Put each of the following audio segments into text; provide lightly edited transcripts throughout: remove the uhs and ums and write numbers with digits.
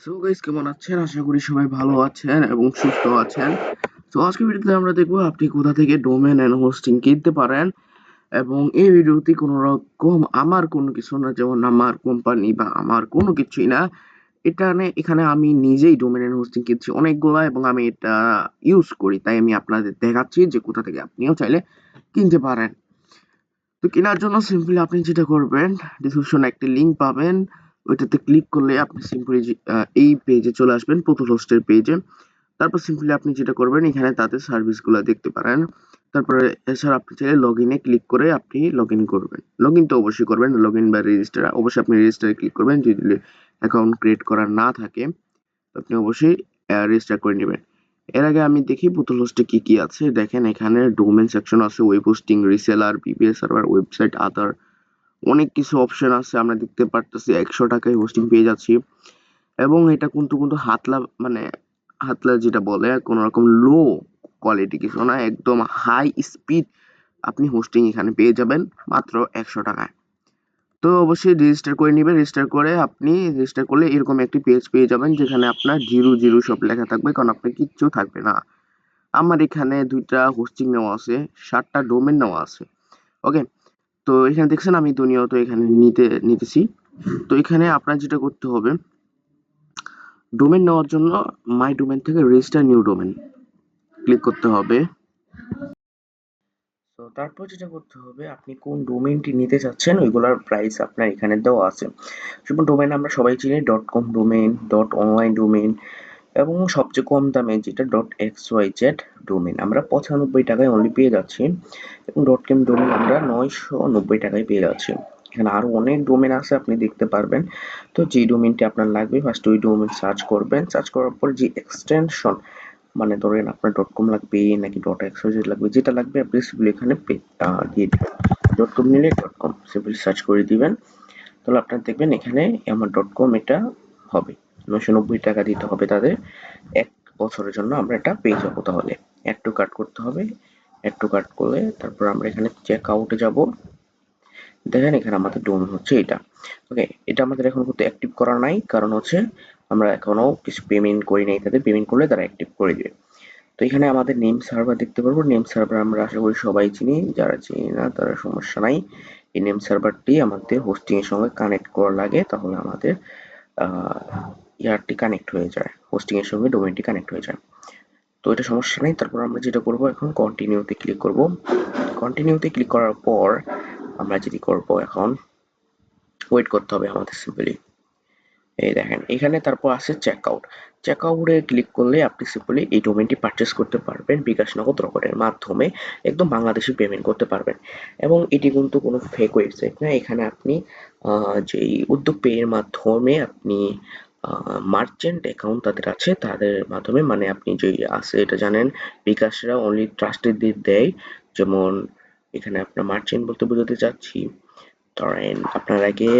So guys, কেমন আছেন? আশা করি সবাই ভালো আছেন এবং সুস্থ আছেন। তো আজকের ভিডিওতে আমরা দেখব আপনি কোথা থেকে ডোমেন এন্ড হোস্টিং কিনতে পারেন। এবং এই ভিডিওতে কোনো রকম আমার কোনো কিছু না, যেমন আমার কোম্পানি বা আমার কোনো কিছুই না। এখানে আমি নিজেই ডোমেন এন্ড হোস্টিং কিনছি অনেকগুলা, এবং আমি এটা ইউজ করি, তাই আমি আপনাদের দেখাচ্ছি যে কোথা থেকে আপনিও চাইলে কিনতে পারেন। তো কেনার জন্য সিম্পলি আপনি যেটা করবেন, ডিসক্রিপশনে একটি লিংক পাবেন। ওইটাতে ক্লিক করলে আপনি সিম্পলি এই পেজে চলে আসবেন, পুতুল হোস্টের পেজে। তারপর সিম্পলি আপনি যেটা করবেন, এখানে তাদের সার্ভিসগুলো দেখতে পারেন। তারপরে এছাড়া আপনি চাইলে লগ ইনে ক্লিক করে আপনি লগ ইন করবেন। লগ ইন তো অবশ্যই করবেন, লগ ইন বা রেজিস্টার অবশ্যই আপনি রেজিস্টারে ক্লিক করবেন। যদি অ্যাকাউন্ট ক্রিয়েট করা না থাকে তো আপনি অবশ্যই রেজিস্টার করে নেবেন। এর আগে আমি দেখি পুতুল হোস্টে কি কি আছে। দেখেন, এখানে ডোমেন সেকশন আছে, web hosting, reseller, VPS server, website, other, অনেক কিছু অপশন আছে। আমরা দেখতে পারতেছি 100 টাকায় হোস্টিং পেয়ে যাচ্ছি। এবং এটা কিন্তু হাতলা, মানে হাতলা যেটা বলে, কোনো রকম লো কোয়ালিটি কিছু না, একদম হাই স্পিড আপনি হোস্টিং এখানে পেয়ে যাবেন মাত্র 100 টাকায়। তো অবশ্যই রেজিস্টার করে নিবেন। রেজিস্টার করলে এরকম একটি পেজ পেয়ে যাবেন, যেখানে আপনার জিরো জিরো সব লেখা থাকবে, কারণ আপনার কিচ্ছু থাকবে না। আমার এখানে 2টা হোস্টিং নেওয়া আছে, 7টা ডোমেন নেওয়া আছে। ওকে। তো এখানে দেখছেন আমি দুনিয়াতে এখানে নিতেছি। তো এখানে আপনার যেটা করতে হবে, ডোমেন নেওয়ার জন্য মাই ডোমেন থেকে রেজিস্টার নিউ ডোমেন ক্লিক করতে হবে। তো তারপর যেটা করতে হবে, আপনি কোন ডোমেইনটি নিতে চাচ্ছেন ওইগুলোর প্রাইস আপনার এখানে দেওয়া আছে। যেমন ডোমেইন আমরা সবাই চিনি .com ডোমেইন, .online ডোমেইন, এবং সবচেয়ে কম দামে যেটা .xyz ডোমেইন আমরা 95 টাকায় অনলি পেয়ে যাচ্ছি, এবং .com ডোমেইন আমরা 990 টাকায় পেয়ে যাচ্ছি। এখানে আরো অনেক ডোমেইন আছে, আপনি দেখতে পারবেন। তো যে ডোমেইনটি আপনার লাগবে, ফার্স্ট ওই ডোমেইন সার্চ করবেন। সার্চ করার পর যে এক্সটেনশন, মানে ধরেন আপনার .com লাগবে নাকি .xyz লাগবে, যেটা লাগবে আপনি সিম্পলি এখানে দিয়ে দিবেন। .com নিলে .com সিম্পলি সার্চ করে দিবেন। তাহলে আপনারা দেখবেন এখানে আমার .com এটা হবে। 990 টাকা দিতে হবে তাদের। 1 বছরের জন্য আমরা এটা পেয়ে যাবো। তাহলে অ্যাড টু কার্ট করতে হবে। অ্যাড টু কার্ট করলে তারপর আমরা এখানে চেক আউটে যাব। দেখেন এখানে আমাদের ডোমেন হচ্ছে এটা। ওকে, এটা আমাদের এখন কিন্তু অ্যাক্টিভ করা নাই, কারণ হচ্ছে আমরা এখনো কিছু পেমেন্ট করি নাই। তাদের পেমেন্ট করলে তারা অ্যাক্টিভ করে দিবে। তো এখানে আমাদের নেম সার্ভার দেখতে পারবো। নেম সার্ভার আমরা আশা করি সবাই চিনি, যারা চিনি না তারা সমস্যা নাই। এই নেম সার্ভারটি আমাদের হোস্টিং এর সঙ্গে কানেক্ট করা লাগে, তাহলে আমাদের ইয়ারটি কানেক্ট হয়ে যায়, হোস্টিং এর সঙ্গে ডোমেইনটি কানেক্ট হয়ে যায়। তো এটা সমস্যা নেই। তারপর আমরা যেটা করব, এখন কন্টিনিউতে ক্লিক করব। কন্টিনিউতে ক্লিক করার পর আমরা যেটি করব, এখন ওয়েট করতে হবে আমাদের সিম্পলি। এই দেখেন এখানে তারপর আছে চেকআউট। চেকআউটে ক্লিক করলে আপনি সিম্পলি এই ডোমেইনটি পারচেজ করতে পারবেন বিকাশ নগদ রকেটের মাধ্যমে, একদম বাংলাদেশি পেমেন্ট করতে পারবেন। এবং এটি কিন্তু কোনো ফেক ওয়েবসাইট না। এখানে আপনি যেই উদ্যোগ পে এর মাধ্যমে আপনি মার্চেন্ট অ্যাকাউন্ট তাদের আছে, তাদের মাধ্যমে, মানে আপনি যেই আছে এটা জানেন, বিকাশরা অনলি ট্রাস্টেড দেয়। যেমন এখানে আপনার মার্চেন্ট বলতে বোঝাতে চাচ্ছি, ধরেন আপনার আগে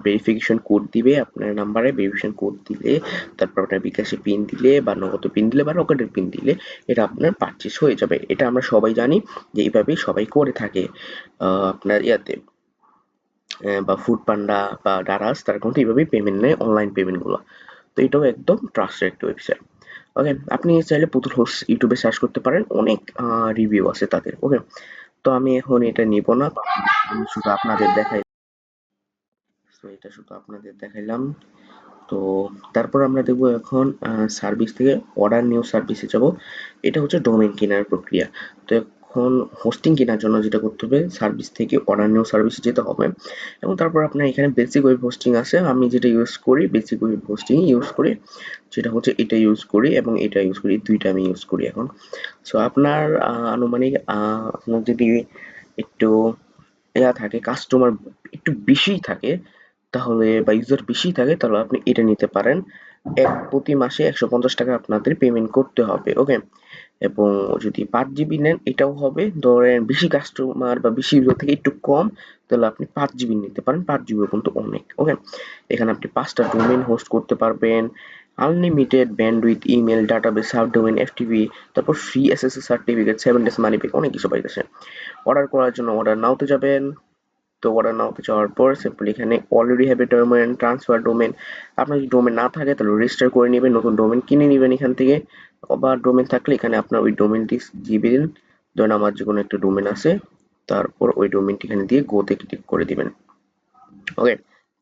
ভেরিফিকেশন কোড দিবে, আপনার নাম্বারে ভেরিফিকেশন কোড দিলে, তারপর আপনার বিকাশে পিন দিলে বা নগদ পিন দিলে বা রকেটের পিন দিলে এটা আপনার পারচেস হয়ে যাবে। এটা আমরা সবাই জানি যে এইভাবেই সবাই করে থাকে। আপনার ইয়াতে বা ফুড পান্ডা বা ডারাস, তারা কিন্তু এইভাবেই পেমেন্ট নেয়, অনলাইন পেমেন্ট গুলো। তো এটাও একদম ট্রাস্টেড একটা ওয়েবসাইট। ওকে, আপনি চাইলে পুতুল হোস্ট ইউটিউবে সার্চ করতে পারেন, অনেক রিভিউ আছে তাদের। ওকে, তো আমি এখন এটা নিব না, আমি শুধু আপনাদের দেখাই। তো এটা শুধু আপনাদের দেখাইলাম। তো তারপর আমরা দেখব এখন সার্ভিস থেকে অর্ডার নিউ সার্ভিসে যাব। এটা হচ্ছে ডোমেইন কেনার প্রক্রিয়া। তো এখন হোস্টিং কেনার জন্য যেটা করতে হবে, সার্ভিস থেকে অর্ডার নিউ সার্ভিসে যেতে হবে, এবং তারপর আপনার এখানে বেসিক ওয়েব হোস্টিং আছে। আমি যেটা ইউজ করি, বেসিক ওয়েব হোস্টিং ইউজ করি, যেটা হচ্ছে এটা ইউজ করি এবং এটা ইউজ করি, দুইটা আমি ইউজ করি এখন। সো আপনার আনুমানিক আপনার যদি একটু থাকে, কাস্টমার একটু বেশিই থাকে, তাহলে বা ইউজার বেশি থাকে, তাহলে আপনি এটা নিতে পারেন। প্রতি মাসে 150 টাকা আপনাদের পেমেন্ট করতে হবে। ওকে, এবং যদি 5 জিবি নেন এটাও হবে। ধরেন বেশি কাস্টমার বা বেশি ইউজার থেকে একটু কম, তাহলে আপনি 5 জিবি নিতে পারেন। 5 জিবি কিন্তু অনেক। ওকে, এখানে আপনি 5টা ডোমেইন হোস্ট করতে পারবেন, unlimited bandwidth, email, database, subdomain, FTP, তারপর free SSL certificate, 7 days money back, অনেক কিছু পাইতেছে। অর্ডার করার জন্য অর্ডার নাওতে যাবেন। তো অর্ডার নাওতে যাওয়ার পর সিম্পলি এখানে already have a domain, transfer domain. আপনার যদি ডোমেন না থাকে তাহলে রেজিস্টার করে নেবেন, নতুন ডোমেন কিনে নেবেন এখান থেকে। বা ডোমেন থাকলে এখানে আপনার ওই ডোমেনটি দিবেন। ধরেন আমার যে কোনো একটা ডোমেন আছে, তারপর ওই ডোমেনটি এখানে দিয়ে গোতে ক্লিক করে দিবেন। ওকে,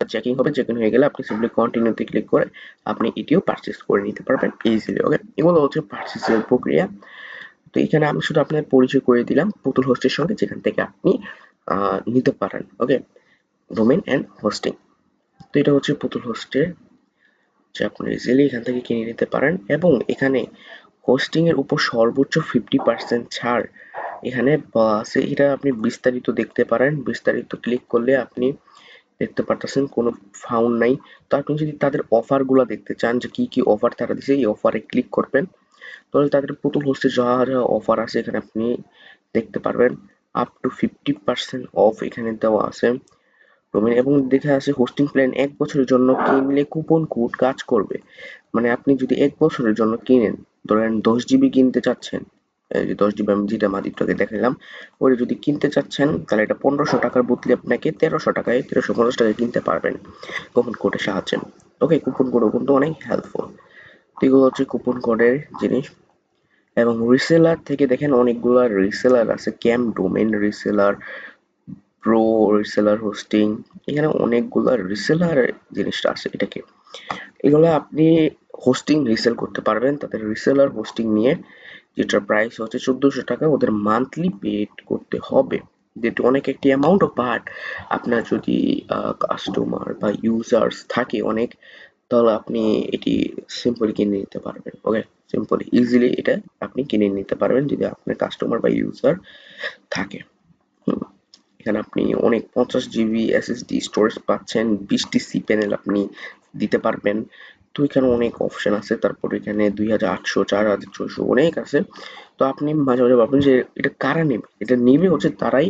চেকিং হবে, চেকিং হয়ে গেলে আপনি সিম্পলি কন্টিনিউতে ক্লিক করে আপনি এটিও পারচেস করে নিতে পারবেন ইজিলি। ওকে, এগুলো হচ্ছে পারচেসের প্রক্রিয়া। তো এখানে আমি শুধু আপনার পরিচয় করে দিলাম পুতুল হোস্টের সঙ্গে, যেখান থেকে আপনি নিতে পারেন। ওকে, ডোমেন অ্যান্ড হোস্টিং। তো এটা হচ্ছে পুতুল হোস্টের, যে আপনি ইজিলি এখান থেকে কিনে নিতে পারেন। এবং এখানে হোস্টিং এর উপর সর্বোচ্চ 50% ছাড় এখানে বলা আছে। এটা আপনি বিস্তারিত দেখতে পারেন। বিস্তারিত ক্লিক করলে আপনি দেখতে পারতেছেন কোনো ফাউন্ড নাই। তো আপনি যদি তাদের অফার গুলা দেখতে চান যে কি কি অফার তারা দিছে, এই অফারে ক্লিক করবেন। তাহলে তাদের পুতুল হোস্টের যা যা অফার আছে এখানে আপনি দেখতে পারবেন। আপ টু 50% অফ এখানে দেওয়া আছে ডোমেন। এবং দেখা আছে হোস্টিং প্ল্যান 1 বছরের জন্য কিনলে কুপন কোড কাজ করবে। মানে আপনি যদি 1 বছরের জন্য কিনেন, ধরেন 10 জিবি কিনতে চাচ্ছেন, এই যে 10 জিবি আমি যেটা মাদিকটাকে দেখালাম, ওটা যদি কিনতে চাচ্ছেন তাহলে এটা 1500 টাকার বদলে আপনাকে 1300 টাকায়, 1350 টাকায় কিনতে পারবেন কুপন কোডের সাহায্যে। ওকে, কুপন কোডও কিন্তু অনেক হেল্পফুল। এগুলো হচ্ছে কুপন কোডের জিনিস। এবং রিসেলার থেকে দেখেন অনেকগুলা রিসেলার আছে, camp domain reseller, pro reseller hosting, এখানে অনেকগুলা রিসেলার জিনিসটা আছে। এটাকে এগুলো আপনি হোস্টিং রিসেল করতে পারবেন তাদের রিসেলার হোস্টিং নিয়ে, যেটার প্রাইস হচ্ছে 1400 টাকা। ওদের মান্থলি পেড করতে হবে, যেটি অনেক একটি অ্যামাউন্ট। বাট আপনার যদি কাস্টমার বা ইউজার্স থাকে অনেক, তাহলে আপনি এটি সিম্পলি কিনে নিতে পারবেন। ওকে, সিম্পলি ইজিলি এটা আপনি কিনে নিতে পারবেন যদি আপনার কাস্টমার বা ইউজার থাকে। হুম, এখানে আপনি অনেক 50 জিবি এসএসডি স্টোরেজ পাচ্ছেন, 20টি সি প্যানেল আপনি দিতে পারবেন। তো এখানে অনেক অপশন আছে। তারপর এখানে 2800, 4600 অনেক আছে। তো আপনি মাঝে মাঝে ভাববেন যে এটা কারা নেবে, এটা নেবে হচ্ছে তারাই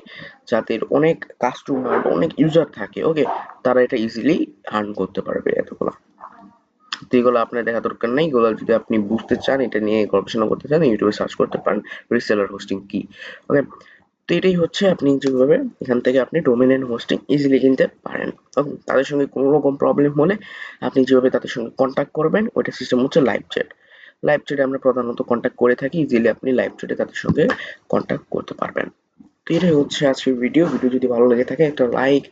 যাদের অনেক কাস্টমার অনেক ইউজার থাকে। ওকে, তারা এটা ইজিলি আর্ন করতে পারবে এতগুলো। তো এগুলো আপনার দেখা দরকার নাই। এগুলো যদি আপনি বুঝতে চান, এটা নিয়ে গবেষণা করতে চান, ইউটিউবে সার্চ করতে পারেন রিসেলার হোস্টিং কি। ওকে, তো এটাই হচ্ছে আপনি যেভাবে এখান থেকে আপনি ডোমেন এন্ড হোস্টিং ইজিলি কিনতে পারেন। এবং তাদের সঙ্গে কোনো রকম প্রবলেম হলে আপনি যেভাবে তাদের সঙ্গে কন্ট্যাক্ট করবেন, ওইটা সিস্টেম হচ্ছে লাইভ চ্যাট। লাইভ চ্যাটে আমরা প্রধানত কন্ট্যাক্ট করে থাকি, ইজিলি আপনি লাইভ চ্যাটে তাদের সঙ্গে কন্ট্যাক্ট করতে পারবেন। তো এটাই হচ্ছে আজকের ভিডিও। ভিডিও যদি ভালো লেগে থাকে একটা লাইক,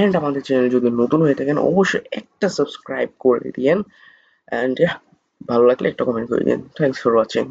এন্ড আমাদের চ্যানেল যদি নতুন হয়ে থাকেন অবশ্যই একটা সাবস্ক্রাইব করে দিয়েন। অ্যান্ড ভালো লাগলে একটা কমেন্ট করে দিন। Thanks for watching.